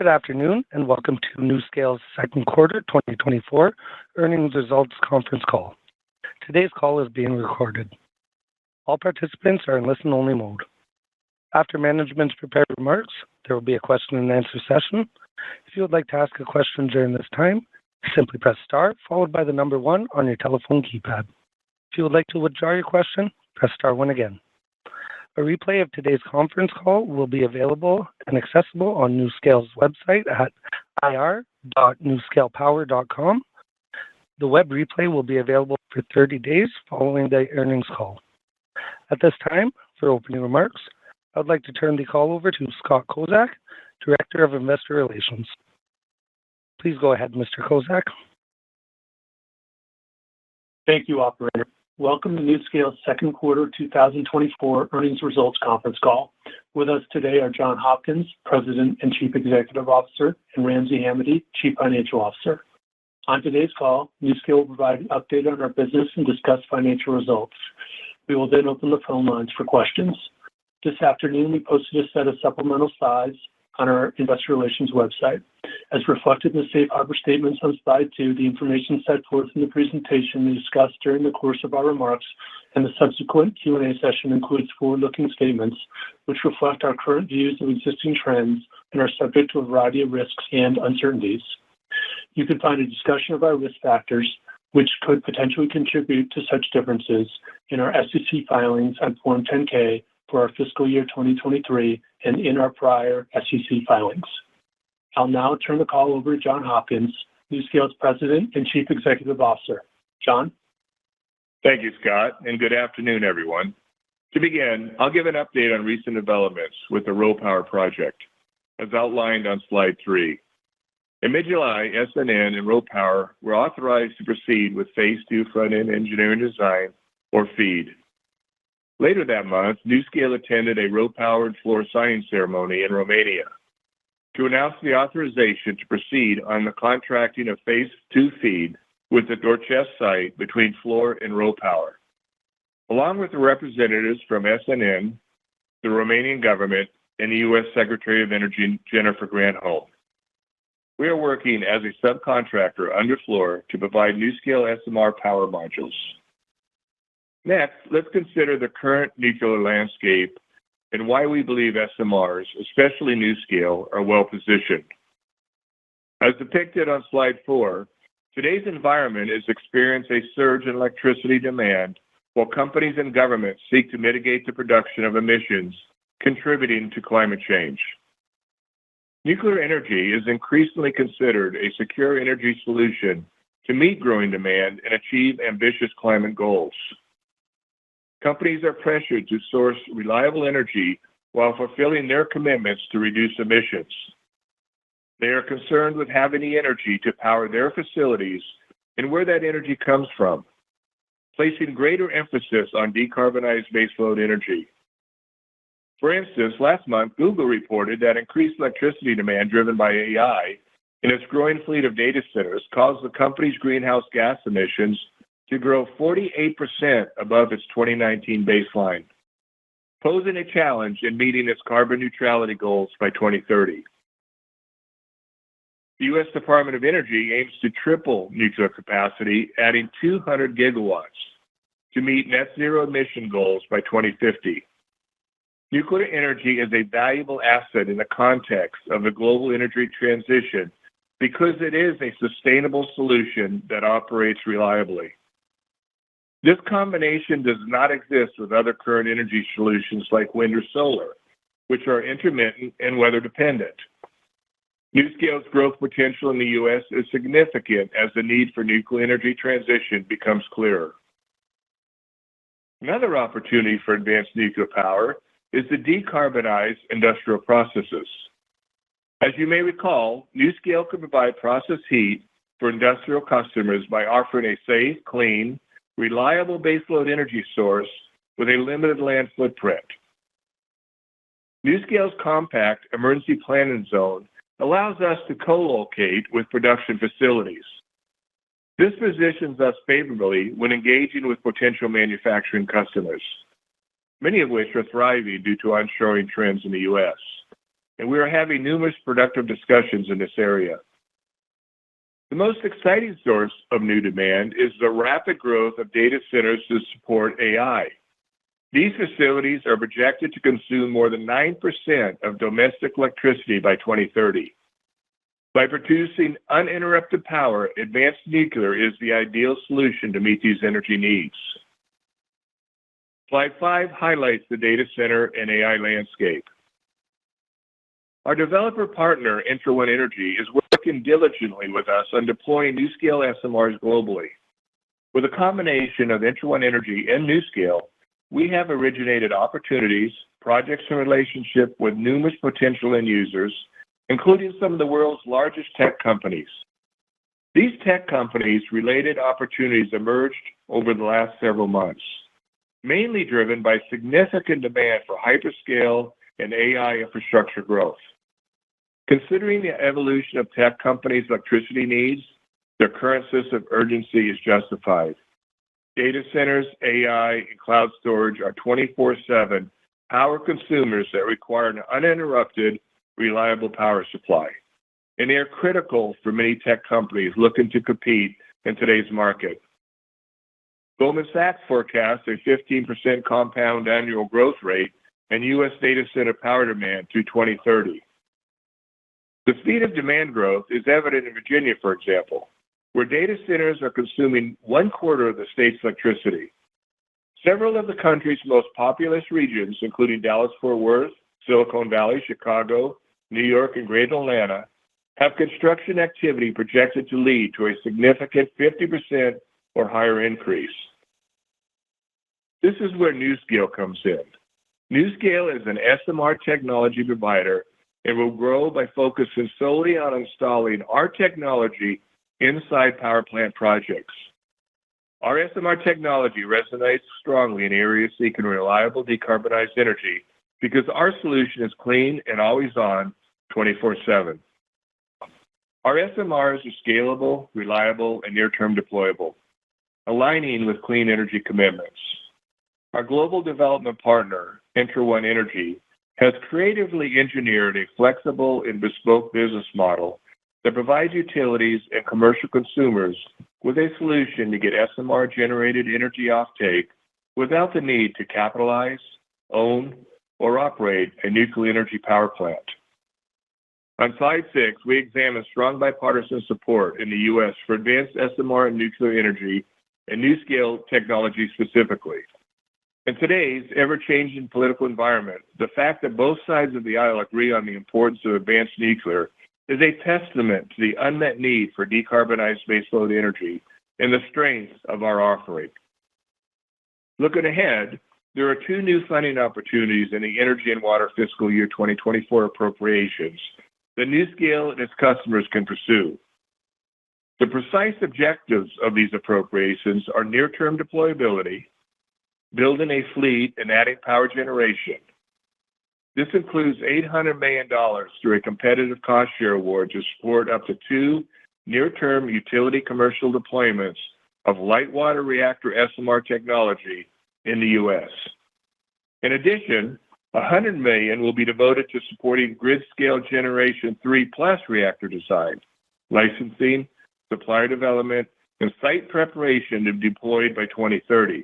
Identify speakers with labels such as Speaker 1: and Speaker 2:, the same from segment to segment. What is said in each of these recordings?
Speaker 1: Good afternoon, and welcome to NuScale's second quarter 2024 earnings results conference call. Today's call is being recorded. All participants are in listen-only mode. After management's prepared remarks, there will be a question-and-answer session. If you would like to ask a question during this time, simply press star followed by the number 1 on your telephone keypad. If you would like to withdraw your question, press star 1 again. A replay of today's conference call will be available and accessible on NuScale's website at ir.nuscalepower.com. The web replay will be available for 30 days following the earnings call. At this time, for opening remarks, I would like to turn the call over to Scott Kozak, Director of Investor Relations. Please go ahead, Mr. Kozak.
Speaker 2: Thank you, Operator. Welcome to NuScale's second quarter 2024 earnings results conference call. With us today are John Hopkins, President and Chief Executive Officer, and Ramsey Hamady, Chief Financial Officer. On today's call, NuScale will provide an update on our business and discuss financial results. We will then open the phone lines for questions. This afternoon, we posted a set of supplemental slides on our Investor Relations website. As reflected in the safe harbor statements on slide 2, the information set forth in the presentation we discussed during the course of our remarks and the subsequent Q&A session includes forward-looking statements which reflect our current views of existing trends and are subject to a variety of risks and uncertainties. You can find a discussion of our risk factors which could potentially contribute to such differences in our SEC filings on Form 10-K for our fiscal year 2023 and in our prior SEC filings. I'll now turn the call over to John Hopkins, NuScale's President and Chief Executive Officer. John?
Speaker 3: Thank you, Scott, and good afternoon, everyone. To begin, I'll give an update on recent developments with the RoPower project, as outlined on slide 3. In mid-July, SNN and RoPower were authorized to proceed with Phase 2 front-end engineering design, or FEED. Later that month, NuScale attended a RoPower and Fluor signing ceremony in Romania to announce the authorization to proceed on the contracting of Phase 2 FEED with the Doicești site between Fluor and RoPower, along with the representatives from SNN, the Romanian government, and the U.S. Secretary of Energy Jennifer Granholm. We are working as a subcontractor under Fluor to provide NuScale SMR Power Modules. Next, let's consider the current nuclear landscape and why we believe SMRs, especially NuScale, are well-positioned. As depicted on slide 4, today's environment is experiencing a surge in electricity demand while companies and governments seek to mitigate the production of emissions contributing to climate change. Nuclear energy is increasingly considered a secure energy solution to meet growing demand and achieve ambitious climate goals. Companies are pressured to source reliable energy while fulfilling their commitments to reduce emissions. They are concerned with having the energy to power their facilities and where that energy comes from, placing greater emphasis on decarbonized baseload energy. For instance, last month, Google reported that increased electricity demand driven by AI and its growing fleet of data centers caused the company's greenhouse gas emissions to grow 48% above its 2019 baseline, posing a challenge in meeting its carbon neutrality goals by 2030. The U.S. Department of Energy aims to triple nuclear capacity, adding 200 gigawatts to meet net zero emission goals by 2050. Nuclear energy is a valuable asset in the context of the global energy transition because it is a sustainable solution that operates reliably. This combination does not exist with other current energy solutions like wind or solar, which are intermittent and weather-dependent. NuScale's growth potential in the U.S. is significant as the need for nuclear energy transition becomes clearer. Another opportunity for advanced nuclear power is to decarbonize industrial processes. As you may recall, NuScale can provide process heat for industrial customers by offering a safe, clean, reliable baseload energy source with a limited land footprint. NuScale's compact emergency planning zone allows us to co-locate with production facilities. This positions us favorably when engaging with potential manufacturing customers, many of which are thriving due to onshoring trends in the U.S. and we are having numerous productive discussions in this area. The most exciting source of new demand is the rapid growth of data centers to support AI. These facilities are projected to consume more than 9% of domestic electricity by 2030. By producing uninterrupted power, advanced nuclear is the ideal solution to meet these energy needs. Slide 5 highlights the data center and AI landscape. Our developer partner, ENTRA1 Energy, is working diligently with us on deploying NuScale SMRs globally. With a combination of ENTRA1 Energy and NuScale, we have originated opportunities, projects, and relationship with numerous potential end users, including some of the world's largest tech companies. These tech companies' related opportunities emerged over the last several months, mainly driven by significant demand for hyperscale and AI infrastructure growth. Considering the evolution of tech companies' electricity needs, their current sense of urgency is justified. Data centers, AI, and cloud storage are 24/7 power consumers that require an uninterrupted, reliable power supply, and they are critical for many tech companies looking to compete in today's market. Goldman Sachs forecasts a 15% compound annual growth rate in U.S. data center power demand through 2030. The speed of demand growth is evident in Virginia, for example, where data centers are consuming 1/4 of the state's electricity. Several of the country's most populous regions, including Dallas-Fort Worth, Silicon Valley, Chicago, New York, and Greater Atlanta, have construction activity projected to lead to a significant 50% or higher increase. This is where NuScale comes in. NuScale is an SMR technology provider and will grow by focusing solely on installing our technology inside power plant projects. Our SMR technology resonates strongly in areas seeking reliable decarbonized energy because our solution is clean and always on 24/7. Our SMRs are scalable, reliable, and near-term deployable, aligning with clean energy commitments. Our global development partner, ENTRA1 Energy, has creatively engineered a flexible and bespoke business model that provides utilities and commercial consumers with a solution to get SMR-generated energy offtake without the need to capitalize, own, or operate a nuclear energy power plant. On slide 6, we examine strong bipartisan support in the U.S. for advanced SMR and nuclear energy and NuScale technology specifically. In today's ever-changing political environment, the fact that both sides of the aisle agree on the importance of advanced nuclear is a testament to the unmet need for decarbonized baseload energy and the strength of our offering. Looking ahead, there are 2 new funding opportunities in the Energy and Water fiscal year 2024 appropriations that NuScale and its customers can pursue. The precise objectives of these appropriations are near-term deployability, building a fleet and adding power generation. This includes $800 million through a competitive cost share award to support up to 2 near-term utility commercial deployments of light water reactor SMR technology in the U.S. In addition, $100 million will be devoted to supporting grid-scale Generation 3+ reactor design, licensing, supplier development, and site preparation to be deployed by 2030.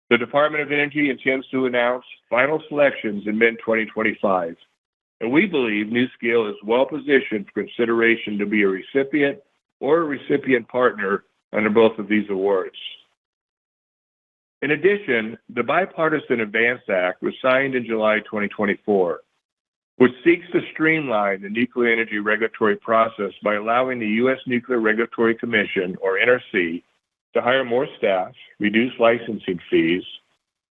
Speaker 3: The Department of Energy intends to announce final selections in mid-2025, and we believe NuScale is well-positioned for consideration to be a recipient or a recipient partner under both of these awards. In addition, the Bipartisan Advance Act was signed in July 2024, which seeks to streamline the nuclear energy regulatory process by allowing the U.S. Nuclear Regulatory Commission, or NRC, to hire more staff, reduce licensing fees,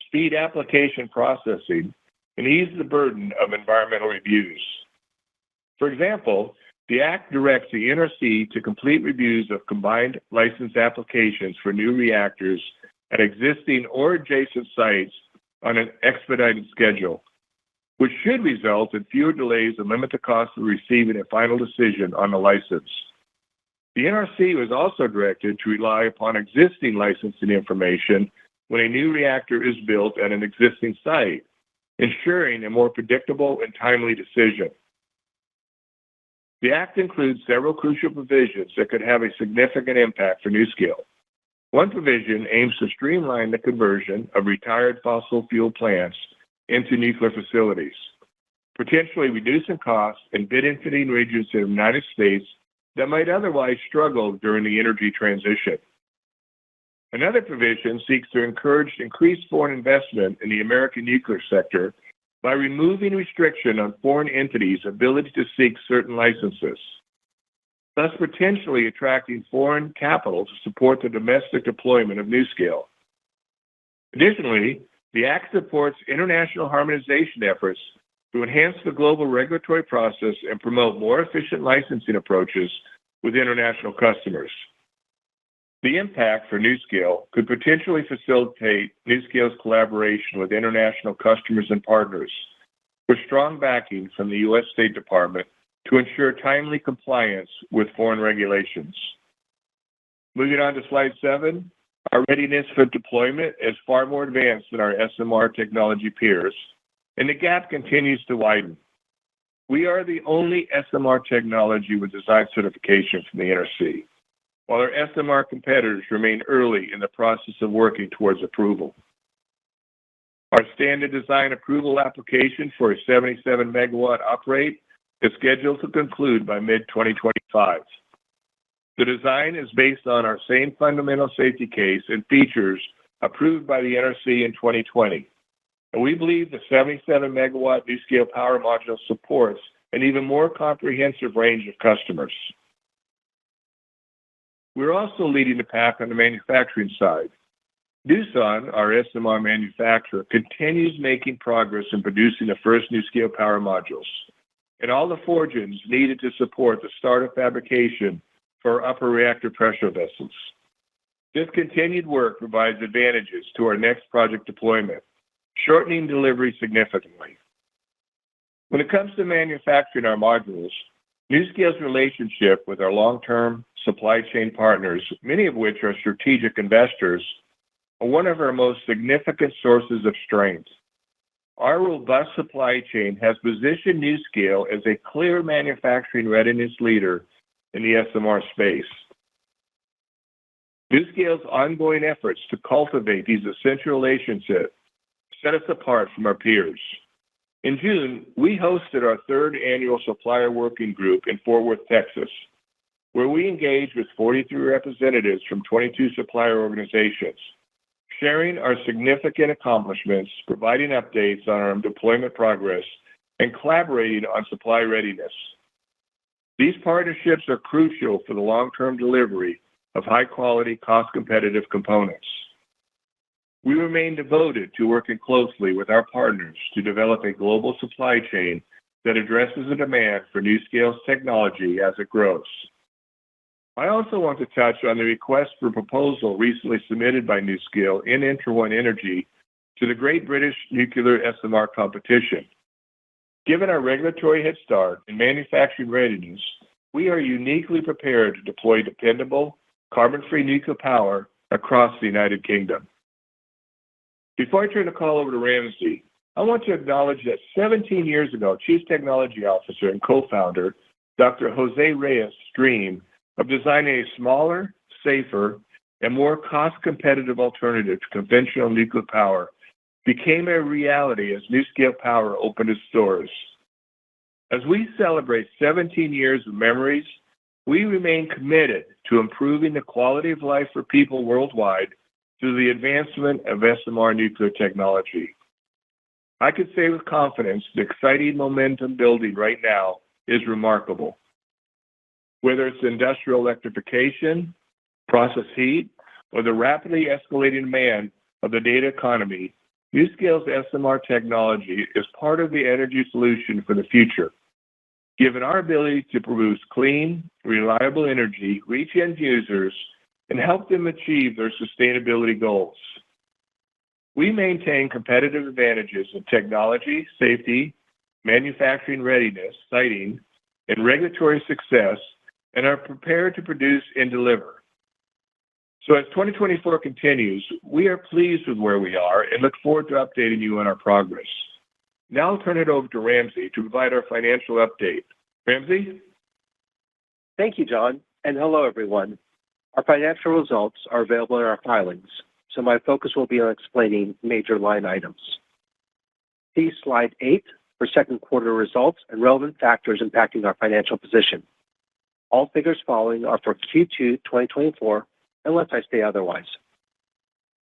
Speaker 3: speed application processing, and ease the burden of environmental reviews. For example, the Act directs the NRC to complete reviews of combined license applications for new reactors at existing or adjacent sites on an expedited schedule, which should result in fewer delays and limit the cost of receiving a final decision on the license. The NRC was also directed to rely upon existing licensing information when a new reactor is built at an existing site, ensuring a more predictable and timely decision. The Act includes several crucial provisions that could have a significant impact for NuScale. One provision aims to streamline the conversion of retired fossil fuel plants into nuclear facilities, potentially reducing costs in benefiting regions in the United States that might otherwise struggle during the energy transition. Another provision seeks to encourage increased foreign investment in the American nuclear sector by removing restriction on foreign entities' ability to seek certain licenses, thus potentially attracting foreign capital to support the domestic deployment of NuScale. Additionally, the Act supports international harmonization efforts to enhance the global regulatory process and promote more efficient licensing approaches with international customers. The impact for NuScale could potentially facilitate NuScale's collaboration with international customers and partners with strong backing from the U.S. State Department to ensure timely compliance with foreign regulations. Moving on to slide 7, our readiness for deployment is far more advanced than our SMR technology peers, and the gap continues to widen. We are the only SMR technology with design certification from the NRC, while our SMR competitors remain early in the process of working towards approval. Our standard design approval application for a 77 megawatt operate is scheduled to conclude by mid-2025. The design is based on our same fundamental safety case and features approved by the NRC in 2020. And we believe the 77 megawatt NuScale Power Module supports an even more comprehensive range of customers. We're also leading the pack on the manufacturing side. Doosan, our SMR manufacturer, continues making progress in producing the first NuScale Power Modules and all the forgings needed to support the start of fabrication for upper reactor pressure vessels. This continued work provides advantages to our next project deployment, shortening delivery significantly. When it comes to manufacturing our modules, NuScale's relationship with our long-term supply chain partners, many of which are strategic investors, are one of our most significant sources of strength. Our robust supply chain has positioned NuScale as a clear manufacturing readiness leader in the SMR space. NuScale's ongoing efforts to cultivate these essential relationships set us apart from our peers. In June, we hosted our third annual supplier working group in Fort Worth, Texas, where we engaged with 43 representatives from 22 supplier organizations, sharing our significant accomplishments, providing updates on our deployment progress, and collaborating on supply readiness. These partnerships are crucial for the long-term delivery of high-quality, cost-competitive components. We remain devoted to working closely with our partners to develop a global supply chain that addresses the demand for NuScale's technology as it grows. I also want to touch on the request for proposal recently submitted by NuScale in Inter1 Energy to the Great British Nuclear SMR Competition. Given our regulatory head start and manufacturing readiness, we are uniquely prepared to deploy dependable, carbon-free nuclear power across the United Kingdom. Before I turn the call over to Ramsey, I want to acknowledge that 17 years ago, Chief Technology Officer and co-founder Dr. Jose Reyes' dream of designing a smaller, safer, and more cost-competitive alternative to conventional nuclear power became a reality as NuScale Power opened its doors. As we celebrate 17 years of memories, we remain committed to improving the quality of life for people worldwide through the advancement of SMR nuclear technology. I could say with confidence the exciting momentum building right now is remarkable. Whether it's industrial electrification, process heat, or the rapidly escalating demand of the data economy, NuScale's SMR technology is part of the energy solution for the future. Given our ability to produce clean, reliable energy, reach end users, and help them achieve their sustainability goals. We maintain competitive advantages in technology, safety, manufacturing readiness, siting, and regulatory success, and are prepared to produce and deliver. So as 2024 continues, we are pleased with where we are and look forward to updating you on our progress. Now I'll turn it over to Ramsey to provide our financial update. Ramsey?
Speaker 4: Thank you, John, and hello, everyone. Our financial results are available in our filings, so my focus will be on explaining major line items. See Slide 8 for second quarter results and relevant factors impacting our financial position. All figures following are for Q2 2024, unless I state otherwise.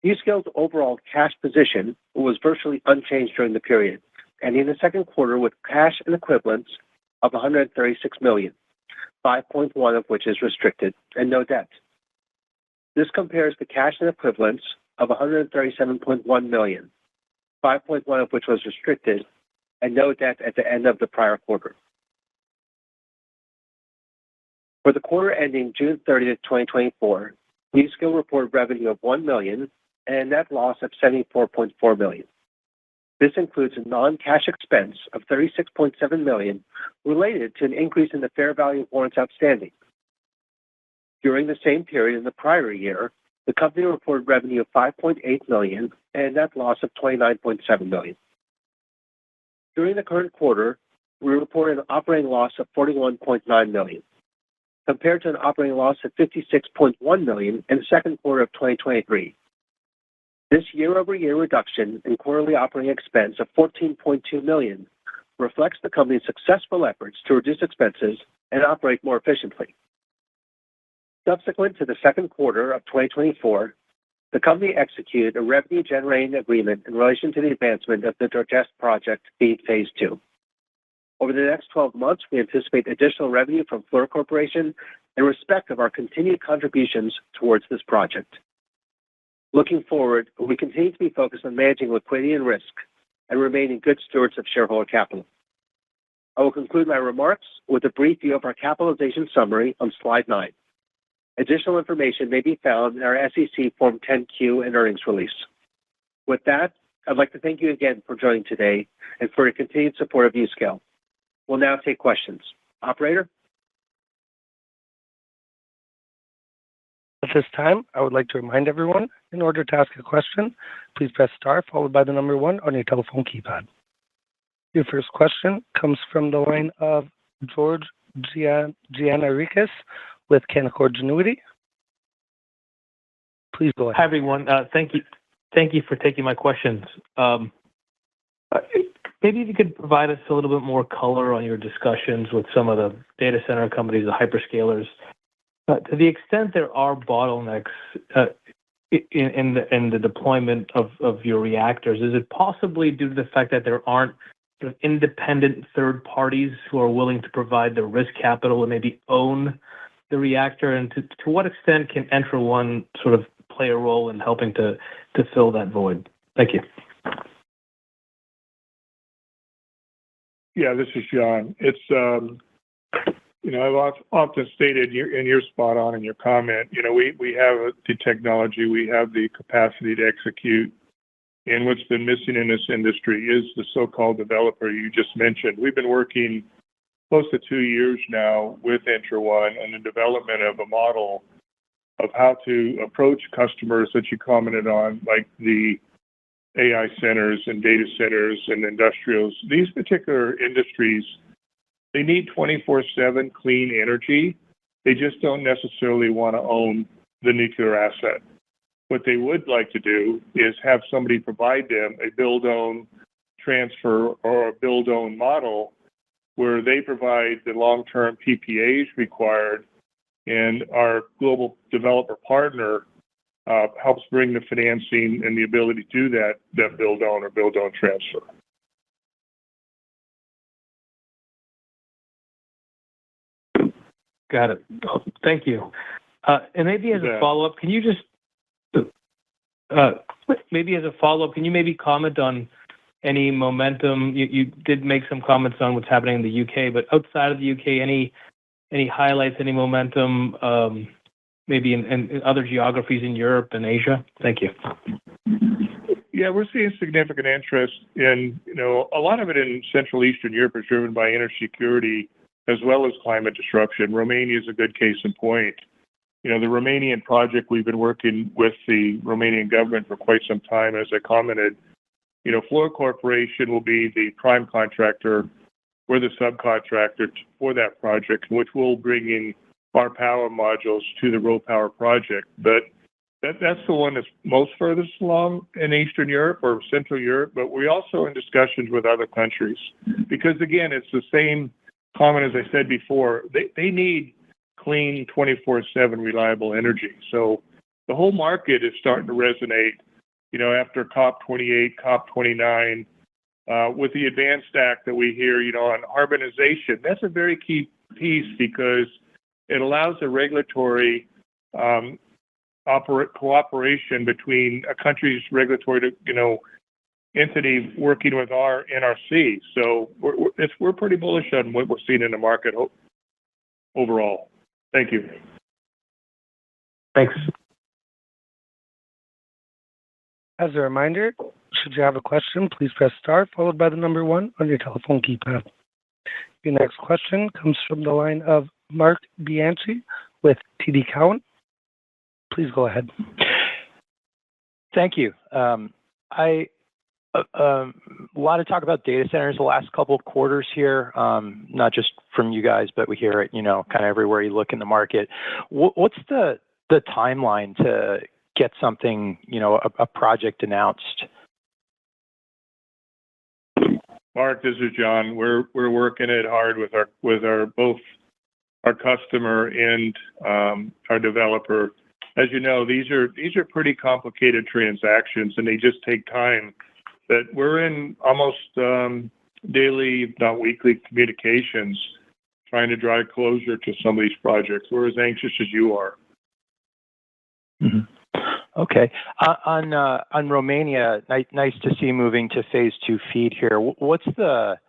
Speaker 4: NuScale's overall cash position was virtually unchanged during the period, ending the second quarter with cash and equivalents of $136 million, 5.1 of which is restricted, and no debt. This compares to cash and equivalents of $137.1 million, 5.1 of which was restricted, and no debt at the end of the prior quarter. For the quarter ending June 30th, 2024, NuScale reported revenue of $1 million and a net loss of $74.4 million. This includes a non-cash expense of $36.7 million related to an increase in the fair value of warrants outstanding. During the same period in the prior year, the company reported revenue of $5.8 million and a net loss of $29.7 million. During the current quarter, we reported an operating loss of $41.9 million, compared to an operating loss of $56.1 million in the second quarter of 2023. This year-over-year reduction in quarterly operating expense of $14.2 million reflects the company's successful efforts to reduce expenses and operate more efficiently. Subsequent to the second quarter of 2024, the company executed a revenue-generating agreement in relation to the advancement of the Dorchester project FEED Phase 2. Over the next 12 months, we anticipate additional revenue from Fluor Corporation in respect of our continued contributions towards this project. Looking forward, we continue to be focused on managing liquidity and risk and remaining good stewards of shareholder capital. I will conclude my remarks with a brief view of our capitalization summary on Slide 9. Additional information may be found in our SEC Form 10-Q and earnings release. With that, I'd like to thank you again for joining today and for your continued support of NuScale. We'll now take questions. Operator?
Speaker 1: At this time, I would like to remind everyone, in order to ask a question, please press star followed by the number 1 on your telephone keypad. Your first question comes from the line of George Gianarikas with Canaccord Genuity. Please go ahead.
Speaker 5: Hi, everyone. Thank you for taking my questions. Maybe if you could provide us a little bit more color on your discussions with some of the data center companies, the hyperscalers. To the extent there are bottlenecks in the deployment of your reactors, is it possibly due to the fact that there aren't sort of independent third parties who are willing to provide the risk capital and maybe own the reactor? And to what extent can ENTRA1 sort of play a role in helping to fill that void? Thank you.
Speaker 3: Yeah, this is John. It's, I've often stated, and you're spot on in your comment, we have the technology, we have the capacity to execute, and what's been missing in this industry is the so-called developer you just mentioned. We've been working close to 2 years now with ENTRA1 on the development of a model of how to approach customers that you commented on, like the AI centers and data centers and industrials. These particular industries, they need 24/7 clean energy. They just don't necessarily want to own the nuclear asset. What they would like to do is have somebody provide them a build-own transfer or a build-own model where they provide the long-term PPAs required, and our global developer partner helps bring the financing and the ability to do that build-own or build-own transfer.
Speaker 5: Got it. Thank you. And maybe as a follow-up, can you maybe comment on any momentum? You did make some comments on what's happening in the UK, but outside of the UK, any highlights, any momentum, maybe in other geographies in Europe and Asia? Thank you.
Speaker 3: Yeah, we're seeing significant interest in, a lot of it in Central Eastern Europe is driven by energy security as well as climate disruption. Romania is a good case in point. The Romanian project, we've been working with the Romanian government for quite some time. As I commented, Fluor Corporation will be the prime contractor. We're the subcontractor for that project, which will bring in our power modules to the RoPower project. But that's the one that's most furthest along in Eastern Europe or Central Europe, but we're also in discussions with other countries. Because, again, it's the same comment as I said before. They need clean, 24/7 reliable energy. So the whole market is starting to resonate, after COP28, COP29, with the Advanced Act that we hear, on harmonization. That's a very key piece because it allows a regulatory cooperation between a country's regulatory, entity working with our NRC. So we're pretty bullish on what we're seeing in the market overall. Thank you.
Speaker 5: Thanks.
Speaker 1: As a reminder, should you have a question, please press star followed by the number 1 on your telephone keypad. Your next question comes from the line of Mark Bianchi with TD Cowen. Please go ahead.
Speaker 6: Thank you. A lot of talk about data centers the last couple of quarters here, not just from you guys, but we hear it, kind of everywhere you look in the market. What's the timeline to get something, a project announced?
Speaker 3: Mark, this is John. We're working it hard with both our customer and our developer. As you know, these are pretty complicated transactions, and they just take time. But we're in almost daily, if not weekly, communications, trying to drive closure to some of these projects. We're as anxious as you are.
Speaker 6: Mm-hmm. Okay. On Romania, nice to see moving to phase 2 feed here. What's the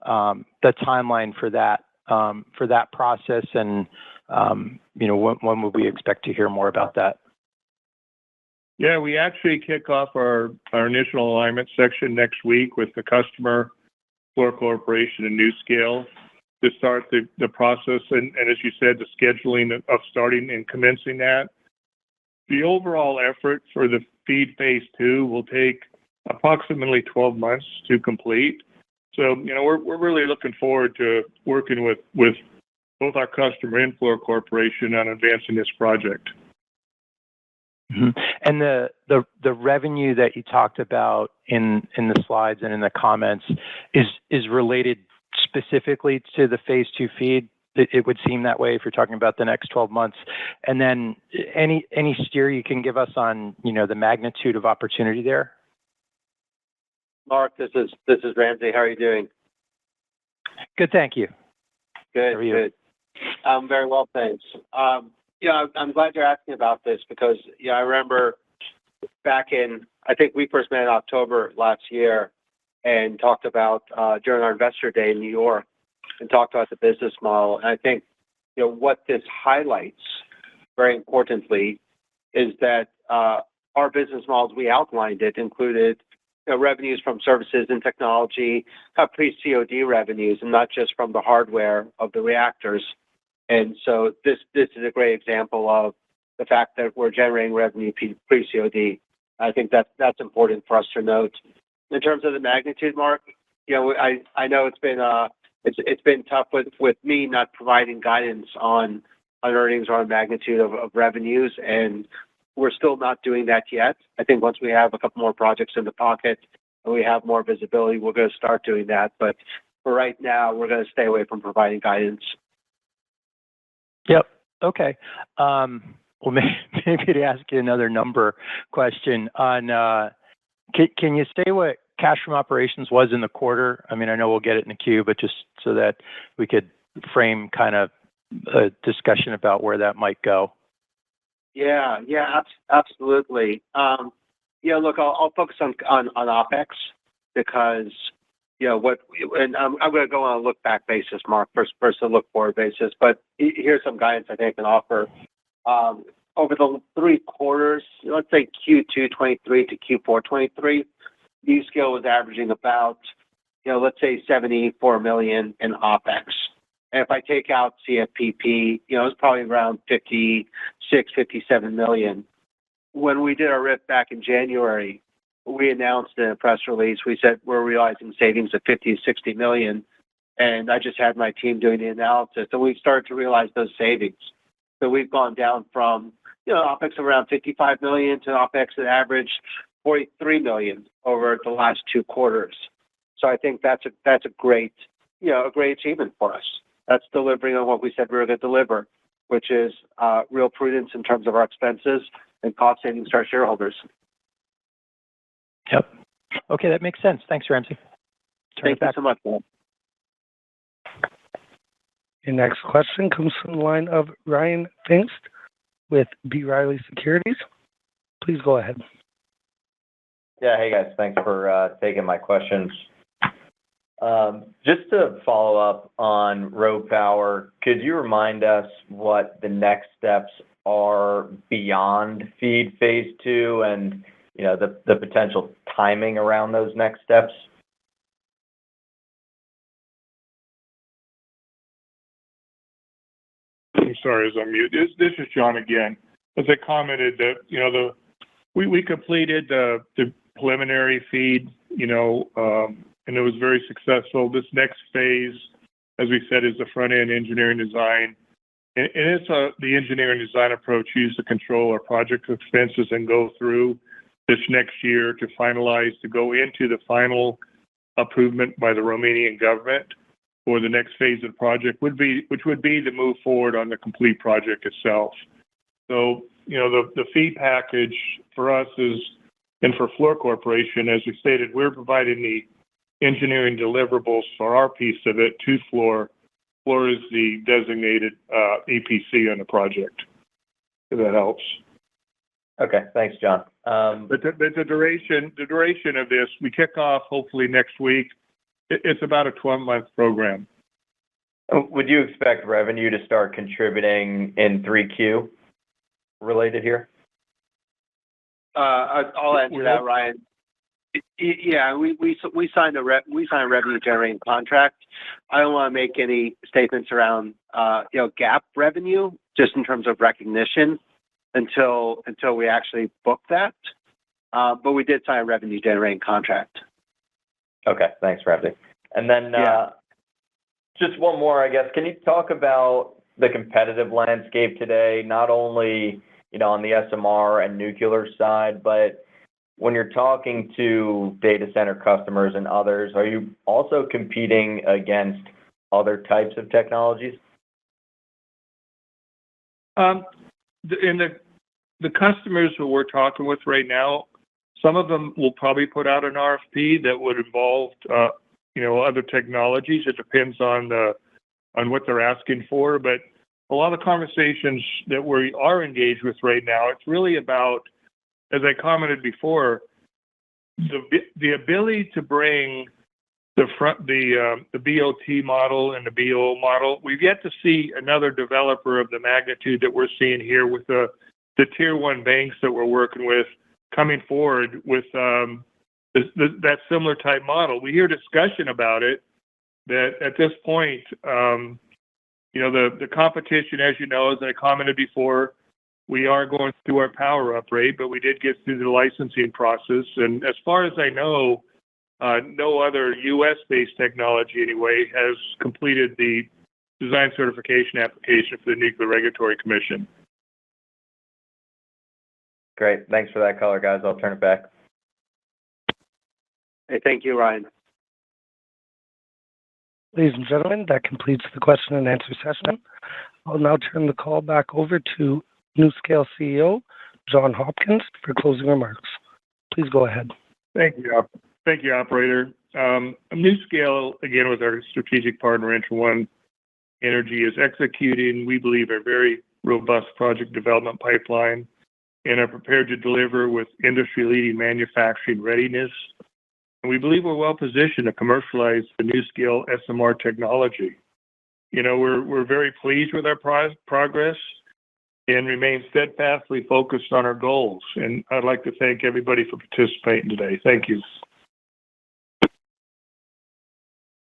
Speaker 6: timeline for that process, and when would we expect to hear more about that?
Speaker 3: Yeah, we actually kick off our initial alignment section next week with the customer, Fluor Corporation and NuScale, to start the process and as you said, the scheduling of starting and commencing that. The overall effort for the feed phase 2 will take approximately 12 months to complete. So, we're really looking forward to working with both our customer and Fluor Corporation on advancing this project.
Speaker 6: Mm-hmm. And the revenue that you talked about in the slides and in the comments is related specifically to the phase 2 feed. It would seem that way if you're talking about the next 12 months. And then any steer you can give us on, the magnitude of opportunity there?
Speaker 4: Mark, this is Ramsey. How are you doing?
Speaker 6: Good, thank you.
Speaker 4: Good.
Speaker 6: How are you?
Speaker 4: Good. Very well, thanks. I'm glad you're asking about this because, I remember back in, I think we first met in October last year and talked about, during our investor day in New York, and talked about the business model. And I think, what this highlights, very importantly, is that our business models, we outlined it, included revenues from services and technology, pre-COD revenues, and not just from the hardware of the reactors. And so this is a great example of the fact that we're generating revenue pre-COD. I think that's important for us to note. In terms of the magnitude, Mark, I know it's been tough with me not providing guidance on earnings or on magnitude of revenues, and we're still not doing that yet. I think once we have a couple more projects in the pocket and we have more visibility, we're going to start doing that. But for right now, we're going to stay away from providing guidance.
Speaker 6: Yep. Okay. Well, maybe to ask you another number question on, can you say what cash from operations was in the quarter? I mean, I know we'll get it in the queue, but just so that we could frame kind of a discussion about where that might go.
Speaker 4: Yeah, absolutely. Look, I'll focus on OpEx because, and I'm going to go on a look back basis, Mark, first a look forward basis, but here's some guidance I think I can offer. Over the 3 quarters, let's say Q2 23 to Q4 23, NuScale was averaging about, let's say $74 million in OpEx. And if I take out CFPP, it's probably around $56, $57 million. When we did our RIF back in January, we announced in a press release, we said we're realizing savings of 50 to 60 million. And I just had my team doing the analysis, and we've started to realize those savings. So we've gone down from, OPEX of around 55 million to OPEX that average 43 million over the last 2 quarters. So I think that's a great, a great achievement for us. That's delivering on what we said we were going to deliver, which is real prudence in terms of our expenses and cost savings to our shareholders.
Speaker 6: Yep. Okay, that makes sense. Thanks, Ramsey.
Speaker 4: Thank you so much, man.
Speaker 1: Your next question comes from the line of Ryan Pfingst with B. Riley Securities. Please go ahead.
Speaker 7: Yeah, hey guys, thanks for taking my questions. Just to follow up on RoPower, could you remind us what the next steps are beyond FEED Phase 2 and the potential timing around those next steps?
Speaker 3: I'm sorry, as I'm mute. This is John again. As I commented, that we completed the preliminary FEED, and it was very successful. This next phase, as we said, is the front end engineering design, and it's the engineering design approach used to control our project expenses and go through this next year to finalize to go into the final approval by the Romanian government for the next phase of the project which would be to move forward on the complete project itself. So, the fee package for us is, and for Fluor Corporation, as we stated, we're providing the engineering deliverables for our piece of it to Fluor. Fluor is the designated EPC on the project, if that helps.
Speaker 7: Okay, thanks, John.
Speaker 3: But the duration of this, we kick off hopefully next week. It's about a 12-month program.
Speaker 7: Would you expect revenue to start contributing in 3Q related here?
Speaker 4: I'll answer that, Ryan. Yeah, we signed a revenue generating contract. I don't want to make any statements around GAAP revenue just in terms of recognition until we actually book that. But we did sign a revenue generating contract.
Speaker 7: Okay, thanks, Ramsey. And then just one more, I guess. Can you talk about the competitive landscape today, not only on the SMR and nuclear side, but when you're talking to data center customers and others, are you also competing against other types of technologies?
Speaker 3: In the customers who we're talking with right now, some of them will probably put out an RFP that would involve, other technologies. It depends on what they're asking for. But a lot of conversations that we are engaged with right now, it's really about, as I commented before, the ability to bring the BOT model and the BO model. We've yet to see another developer of the magnitude that we're seeing here with the tier one banks that we're working with coming forward with that similar type model. We hear discussion about it, that at this point, the competition, as you know, as I commented before, we are going through our power upgrade, but we did get through the licensing process. And as far as I know, no other U.S.-based technology anyway has completed the design certification application for the Nuclear Regulatory Commission.
Speaker 7: Great. Thanks for that color, guys. I'll turn it back.
Speaker 4: Hey, thank you, Ryan.
Speaker 1: Ladies and gentlemen, that completes the question and answer session. I'll now turn the call back over to NuScale CEO, John Hopkins, for closing remarks. Please go ahead.
Speaker 3: Thank you, operator. NuScale, again, with our strategic partner, ENTRA1 Energy, is executing, we believe, a very robust project development pipeline and are prepared to deliver with industry-leading manufacturing readiness. And we believe we're well positioned to commercialize the NuScale SMR technology. We're very pleased with our progress and remain steadfastly focused on our goals. And I'd like to thank everybody for participating today. Thank you.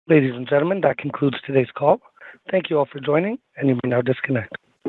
Speaker 1: Ladies and gentlemen, that concludes today's call. Thank you all for joining, and you may now disconnect.